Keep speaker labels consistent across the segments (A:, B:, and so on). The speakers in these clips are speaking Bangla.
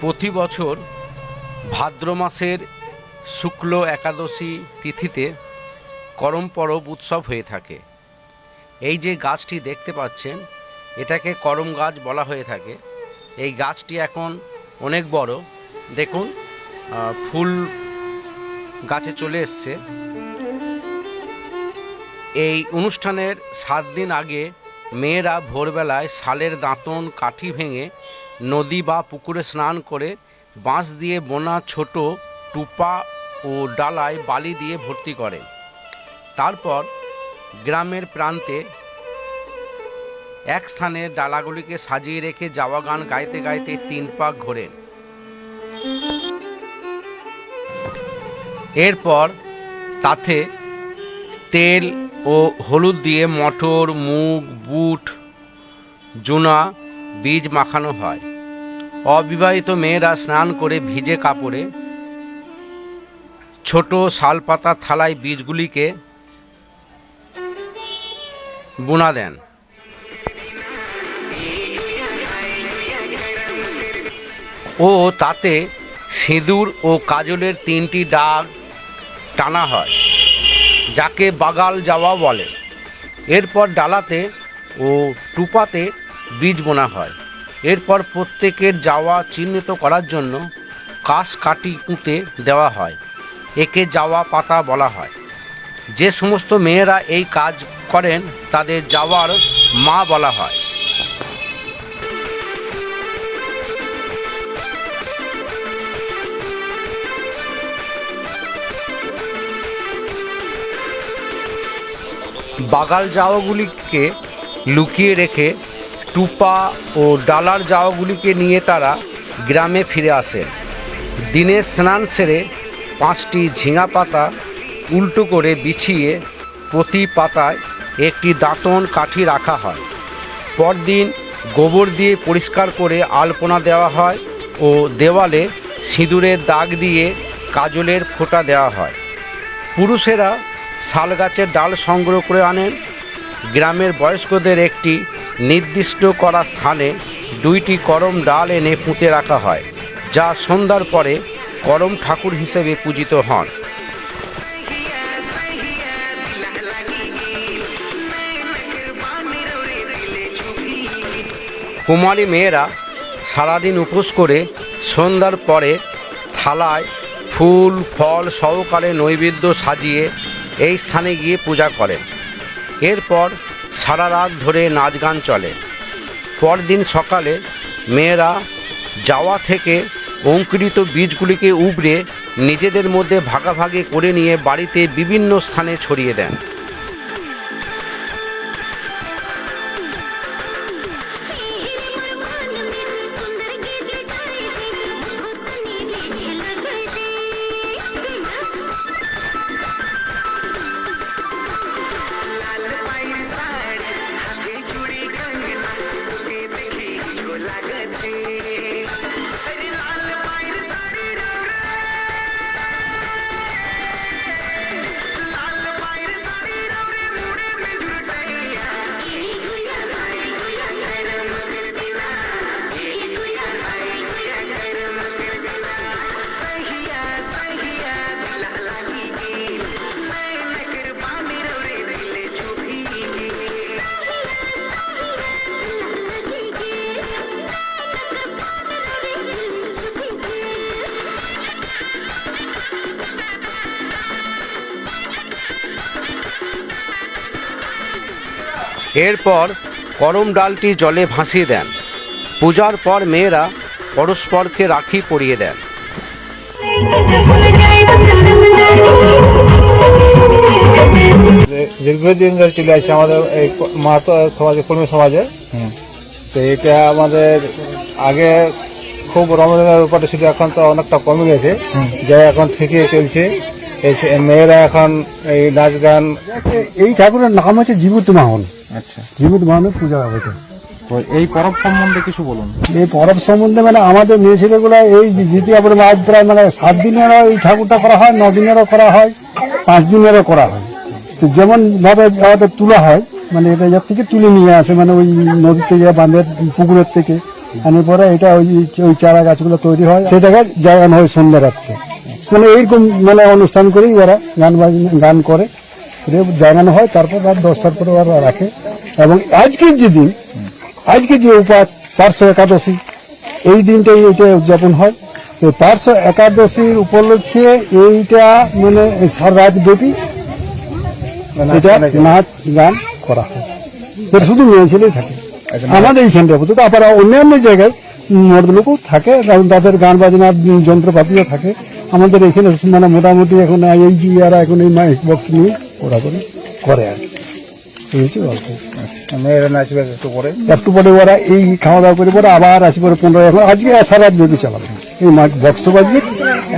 A: প্রতি বছর ভাদ্র মাসের শুক্ল একাদশী তিথিতে করম পরব উৎসব হয়ে থাকে। এই যে গাছটি দেখতে পাচ্ছেন এটাকে করম গাছ বলা হয়ে থাকে। এই গাছটি এখন অনেক বড়, দেখুন ফুল গাছে চলে এসছে। এই অনুষ্ঠানের 7 দিন আগে মেয়েরা ভোরবেলায় শালের দাঁতন কাঠি ভেঙে নদী বা পুকুরে স্নান করে বাঁশ দিয়ে বোনা ছোট টুপা ও ডালায় বালি দিয়ে ভর্তি করে। তারপর গ্রামের প্রান্তে এক স্থানে ডালাগুলিকে সাজিয়ে রেখে যাওয়া গান গাইতে গাইতে 3 পাক ঘোরেন। এরপর তাতে তেল ও হলুদ দিয়ে মটর, মুগ, বুট, জুনা বীজ মাখানো হয়। অবিবাহিত মেয়েরা স্নান করে ভিজে কাপড়ে ছোট শালপাতা থালায় বীজগুলিকে বুনা দেন। ও তাতে সিঁদুর ও কাজলের 3টি দাগ টানা হয়, যাকে বাগাল যাওয়া বলে। এরপর ডালাতে ও টুপাতে বীজ বোনা হয়। এরপর প্রত্যেকের যাওয়া চিহ্নিত করার জন্য কাশ কাটি পুঁতে দেওয়া হয়। একে যাওয়া পাতা বলা হয়। যে সমস্ত মেয়েরা এই কাজ করেন তাদের যাওয়ার মা বলা হয়। বাগাল যাওয়াগুলিকে লুকিয়ে রেখে টুপা ও ডালার যাওয়াগুলিকে নিয়ে তারা গ্রামে ফিরে আসেন। দিনের স্নান সেরে 5টি ঝিঙা পাতা উল্টো করে বিছিয়ে প্রতি পাতায় একটি দাঁতন কাঠি রাখা হয়। পরদিন গোবর দিয়ে পরিষ্কার করে আলপনা দেওয়া হয় ও দেওয়ালে সিঁদুরের দাগ দিয়ে কাজলের ফোঁটা দেওয়া হয়। পুরুষেরা শাল গাছের ডাল সংগ্রহ করে আনেন। গ্রামের বয়স্কদের একটি নির্দিষ্ট করা স্থানে 2টি করম ডাল এনে পুঁতে রাখা হয়, যা সন্ধ্যার পরে করম ঠাকুর হিসেবে পূজিত হন। কুমারী মেয়েরা সারাদিন উপোস করে সন্ধ্যার পরে থালায় ফুল ফল সহকারে নৈবেদ্য সাজিয়ে এই স্থানে গিয়ে পূজা করেন। এরপর সারা রাত ধরে নাচ গান চলে। পরদিন সকালে মেয়েরা যাওয়া থেকে অঙ্কুরিত বীজগুলিকে উবড়ে নিজেদের মধ্যে ভাগাভাগি করে নিয়ে বাড়িতে বিভিন্ন স্থানে ছড়িয়ে দেন। এরপর করম ডালটি জলে ভাসিয়ে দেন। পূজার পর মেয়েরা পরস্পরকে রাখি পরিয়ে দেন।
B: দীর্ঘদিন ধরে চলে আসছে আমাদের এই মাহাতো সমাজে, কর্মী সমাজে। তো এটা আমাদের আগে খুব রমজানের ব্যাপারটা ছিল, এখন তো অনেকটা কমে গেছে, যা এখন ঠিকই চলছে। মেয়েরা এখন এই নাচ গান।
C: এই ঠাকুরের নাম হচ্ছে জীবিত মাহন।
B: আচ্ছা,
C: জীবিত মাহনের পূজা হবে।
B: এই পরব সম্বন্ধে কিছু বলুন।
C: এই পরব সম্বন্ধে মানে আমাদের মেয়ে ছেলেগুলো এই জিতিয়া পরে আজ প্রায় মানে 7 দিনেরও এই ঠাকুরটা করা হয়, 9 দিনেরও করা হয়, 5 দিনেরও করা হয়। তো যেমন ভাবে আমাদের তোলা হয়, মানে এটা যার থেকে তুলে নিয়ে আসে, মানে ওই নদীর থেকে বাঁধের পুকুরের থেকে আনার পরে এটা ওই চারা গাছগুলো তৈরি হয়, সেটাকে জাগানো হয় সন্ধ্যা রাত্রে। মানে এইরকম মানে অনুষ্ঠান করেই ওরা গান করে জাগানো হয়। তারপর রাত 10টার পরে ওরা রাখে। এবং আজকের যে দিন, আজকে যে উপাস পার্শ্ব একাদশী, এই দিনটাই এটা উদযাপন হয়। তো পার্শ্ব একাদশীর উপলক্ষে এইটা মানে সারা রাত ব্যাপী এটা নাচ গান করা হয়। এটা শুধু মেয়ে ছেলেই থাকে আমাদের এইখানটা। তো আবার অন্যান্য জায়গায় মর্দ লোকও থাকে, কারণ তাদের গান বাজনার যন্ত্রপাতিও থাকে। আমাদের এখানে মানে মোটামুটি এখন এই যে এরা এখন এই মাইক বক্স নিয়ে ওরা করে আর কি গল্প।
B: মেয়েরা নাচবে
C: একটু পরে ওরা এই খাওয়া দাওয়া করে পরে আবার আসি পরে 15 এখন আজকে সারা রাত বেবি চালাবে এই মাইক বক্স বাজবে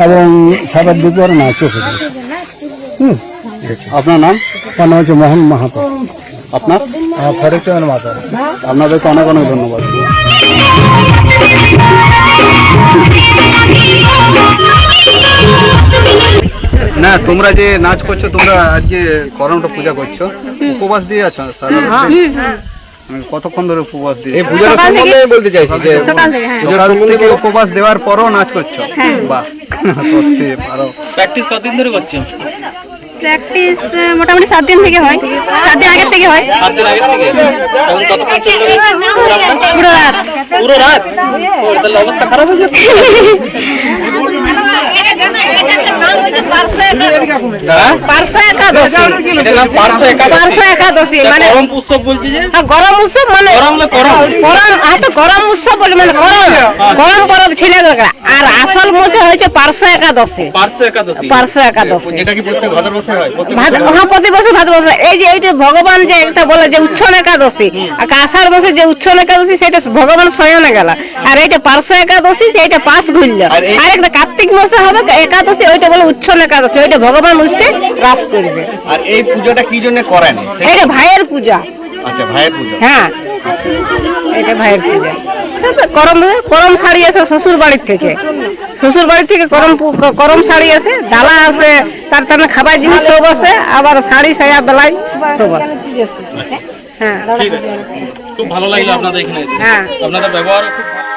C: এবং সারা রাত বেবি ওরা নাচও করবে।
D: আপনার নাম?
C: তার নাম হচ্ছে মোহন মাহাতো।
D: আপনার?
B: ফরিদচন্দ্র মাতা।
D: আপনাদেরকে অনেক অনেক ধন্যবাদ। না, তোমরা যে নাচ করছো, তোমরা আজকে করমটা পূজা করছো, উপবাস দিয়ে আছো সারা রাত? কতক্ষণ ধরে উপবাস দিয়ে?
B: এই পূজার সম্বন্ধে বলতে চাইছি যে
E: সকাল থেকে
D: উপবাস দেওয়ার পরও নাচ করছো? বাহ, সত্যি ভালো।
F: প্র্যাকটিস কতদিন ধরে করছেন?
E: প্র্যাকটিস মোটামুটি 7 দিন থেকে হয়, 7 দিন আগের থেকে হয়।
F: 7 দিন আগে থেকে? এখন কতক্ষণ চলবে
E: পুরো রাত।
F: পুরো রাত? ও, তাহলে অবস্থা খারাপ হয়ে যাচ্ছে।
E: পার্শ্ব একাদশী।
F: এটার নাম পার্শ্ব একাদশী।
E: পার্শ্ব একাদশী মানে
F: গরম উৎসব বলছি যে?
E: গরম উৎসব মানে
F: গরম না গরম?
E: গরম উৎসব বলে মানে গরম পরব ছেলেদের। আর আসল মজা হয়েছে পার্শ্ব একাদশী।
F: পার্শ্ব একাদশী?
E: পার্শ্ব একাদশী
F: যেটা কি প্রত্যেক ভাদ্র মাসে হয়?
E: হ্যাঁ, প্রতি বছর ভাদ্র মাসে। এই যে ভগবান যে একটা বলে যে উচ্ছন একাদশী, আর আষাঢ় মাসে যে উচ্ছন একাদশী সেটা ভগবান স্বয়নে গেল। আর এইটা পার্শ্ব একাদশী, এইটা পাশ ঘুরল। আর একটা কার্তিক মাসে হবে একাদশী, ওইটা বলে উচ্ছন একাদশী, ওইটা ভগবান উঠতে রাস করবে।
F: আর এই পূজাটা কি জন্য করেন?
E: এইটা ভাইয়ের পূজা।
F: আচ্ছা, ভাইয়ের পূজা।
E: হ্যাঁ, এটা ভাইয়ের পূজা। করম শাড়ি আছে শ্বশুর বাড়ির থেকে, শ্বশুর বাড়ির থেকে করম শাড়ি আছে, ডালা আছে, তার তেমন খাবার জিনিস সব আছে, আবার শাড়ি সায়া বেলাই সব আছে। হ্যাঁ,
F: ঠিক আছে, খুব ভালো লাগলো আপনাদের এখানে এসে।
E: হ্যাঁ।
F: আপনাদের ব্যবহার খুব ভালো।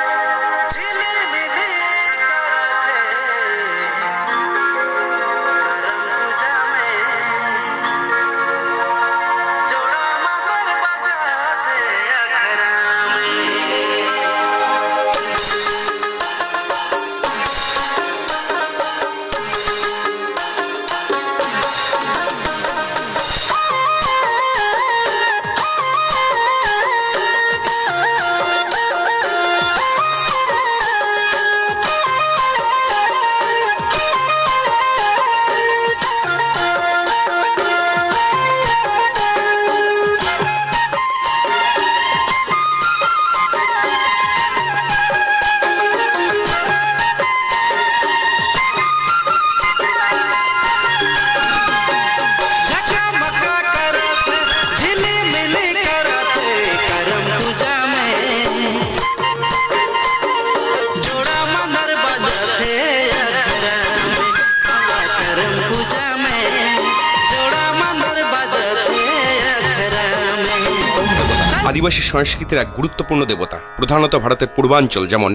G: আদিবাসী সংস্কৃতির এক গুরুত্বপূর্ণ দেবতা, প্রধানত ভারতের পূর্বাঞ্চল যেমন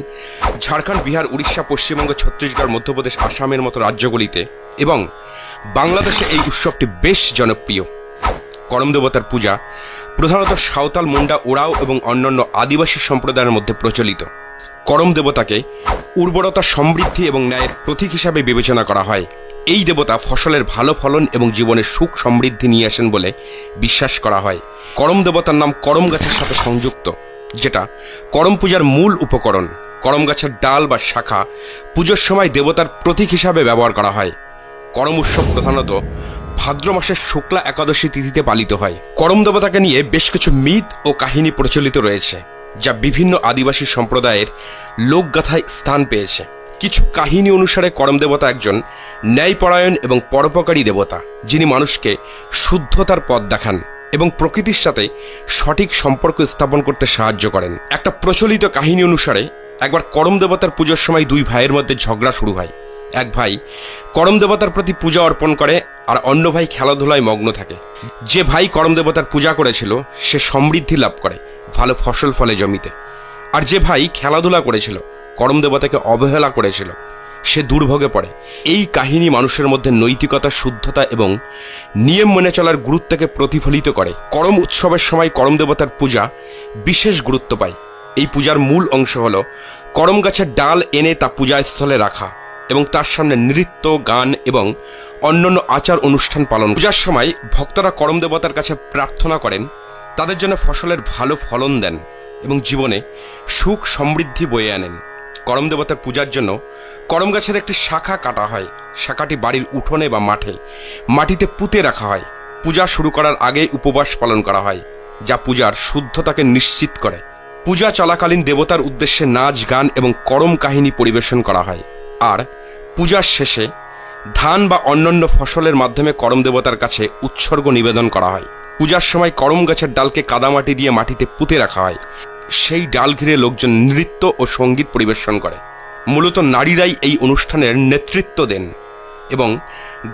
G: ঝাড়খণ্ড, বিহার, উড়িষ্যা, পশ্চিমবঙ্গ, ছত্তিশগড়, মধ্যপ্রদেশ, আসামের মতো রাজ্যগুলিতে এবং বাংলাদেশে এই উৎসবটি বেশ জনপ্রিয়। করম দেবতার পূজা প্রধানত সাঁওতাল, মুন্ডা, ওরাও এবং অন্যান্য আদিবাসী সম্প্রদায়ের মধ্যে প্রচলিত। করম দেবতাকে উর্বরতা, সমৃদ্ধি এবং ন্যায়ের প্রতীক হিসাবে বিবেচনা করা হয়। এই দেবতা ফসলের ভালো ফলন এবং জীবনের সুখ সমৃদ্ধি নিয়ে আসেন বলে বিশ্বাস করা হয়। করম দেবতার নাম করম গাছের সাথে সংযুক্ত, যেটা করম পূজার মূল উপকরণ। করম গাছের ডাল বা শাখা পুজোর সময় দেবতার প্রতীক হিসাবে ব্যবহার করা হয়। করম উৎসব প্রধানত ভাদ্র মাসের শুক্লা একাদশী তিথিতে পালিত হয়। করম দেবতাকে নিয়ে বেশ কিছু মিথ ও কাহিনী প্রচলিত রয়েছে, যা বিভিন্ন আদিবাসী সম্প্রদায়ের লোকগাথায় স্থান পেয়েছে। কিছু কাহিনী অনুসারে করম দেবতা একজন ন্যায়পরায়ণ এবং পরোপকারী দেবতা, যিনি মানুষকে শুদ্ধতার পথ দেখান এবং প্রকৃতির সাথে সঠিক সম্পর্ক স্থাপন করতে সাহায্য করেন। একটা প্রচলিত কাহিনী অনুসারে একবার করম দেবতার পুজোর সময় দুই ভাইয়ের মধ্যে ঝগড়া শুরু হয়। এক ভাই করম দেবতার প্রতি পূজা অর্পণ করে আর অন্য ভাই খেলাধুলায় মগ্ন থাকে। যে ভাই করম দেবতার পূজা করেছিল সে সমৃদ্ধি লাভ করে, ভালো ফসল ফলে জমিতে। আর যে ভাই খেলাধুলা করেছিল, করম দেবতাকে অবহেলা করেছিল, সে দুর্ভোগে পড়ে। এই কাহিনী মানুষের মধ্যে নৈতিকতা, শুদ্ধতা এবং নিয়ম মেনে চলার গুরুত্বকে প্রতিফলিত করে। করম উৎসবের সময় করম দেবতার পূজা বিশেষ গুরুত্ব পায়। এই পূজার মূল অংশ হল করম গাছের ডাল এনে তা পূজাস্থলে রাখা এবং তার সামনে নৃত্য, গান এবং অন্যান্য আচার অনুষ্ঠান পালন। পূজার সময় ভক্তরা করম দেবতার কাছে প্রার্থনা করেন তাদের জন্য ফসলের ভালো ফলন দেন এবং জীবনে সুখ সমৃদ্ধি বয়ে আনেন। করম দেবতার পূজার জন্য করম গাছের একটি শাখা কাটা হয়। শাখাটি বাড়ির উঠোনে বা মাঠে মাটিতে পুঁতে রাখা হয়। পূজা শুরু করার আগে উপবাস পালন করা হয়, যা পূজার শুদ্ধতাকে নিশ্চিত করে। পূজা চলাকালীন দেবতার উদ্দেশ্যে নাচ, গান এবং করম কাহিনী পরিবেশন করা হয়। আর পূজার শেষে ধান বা অন্যান্য ফসলের মাধ্যমে করম দেবতার কাছে উৎসর্গ নিবেদন করা হয়। পূজার সময় করম গাছের ডালকে কাদামাটি দিয়ে মাটিতে পুঁতে রাখা হয়। সেই ডাল ঘিরে লোকজন নৃত্য ও সঙ্গীত পরিবেশন করে। মূলত নারীরাই এই অনুষ্ঠানের নেতৃত্ব দেন এবং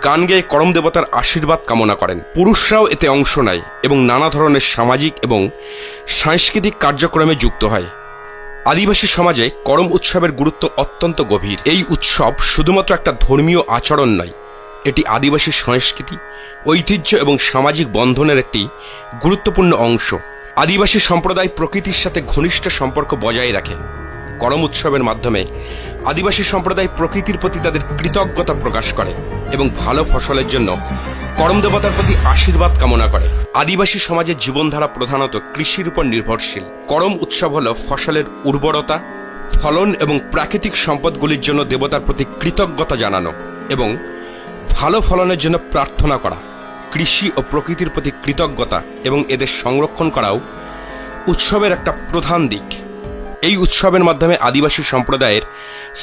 G: গান গেয়ে করম দেবতার আশীর্বাদ কামনা করেন। পুরুষরাও এতে অংশ নেয় এবং নানা ধরনের সামাজিক এবং সাংস্কৃতিক কার্যক্রমে যুক্ত হয়। আদিবাসী সমাজে করম উৎসবের গুরুত্ব অত্যন্ত গভীর। এই উৎসব শুধুমাত্র একটা ধর্মীয় আচরণ নয়, এটি আদিবাসী সংস্কৃতি, ঐতিহ্য এবং সামাজিক বন্ধনের একটি গুরুত্বপূর্ণ অংশ। আদিবাসী সম্প্রদায় প্রকৃতির সাথে ঘনিষ্ঠ সম্পর্ক বজায় রাখে। করম উৎসবের মাধ্যমে আদিবাসী সম্প্রদায় প্রকৃতির প্রতি তাদের কৃতজ্ঞতা প্রকাশ করে এবং ভালো ফসলের জন্য করম দেবতার প্রতি আশীর্বাদ কামনা করে। আদিবাসী সমাজের জীবনধারা প্রধানত কৃষির উপর নির্ভরশীল। করম উৎসব হল ফসলের উর্বরতা, ফলন এবং প্রাকৃতিক সম্পদগুলির জন্য দেবতার প্রতি কৃতজ্ঞতা জানানো এবং ভালো ফলনের জন্য প্রার্থনা করা। কৃষি ও প্রকৃতির প্রতি কৃতজ্ঞতা এবং এদের সংরক্ষণ করাও উৎসবের একটা প্রধান দিক। এই উৎসবের মাধ্যমে আদিবাসী সম্প্রদায়ের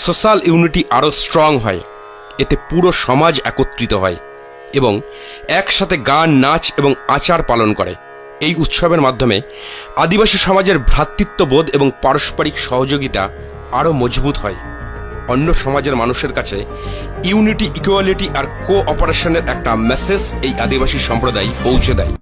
G: সোশ্যাল ইউনিটি আরও স্ট্রং হয়। এতে পুরো সমাজ একত্রিত হয় এবং একসাথে গান, নাচ এবং আচার পালন করে। এই উৎসবের মাধ্যমে আদিবাসী সমাজের ভ্রাতৃত্ববোধ এবং পারস্পরিক সহযোগিতা আরও মজবুত হয়। অন্য সমাজের মানুষের কাছে ইউনিটি, ইকুয়ালিটি আর কোঅপারেশনের একটা মেসেজ এই আদিবাসী সম্প্রদায় পৌঁছে দেয়।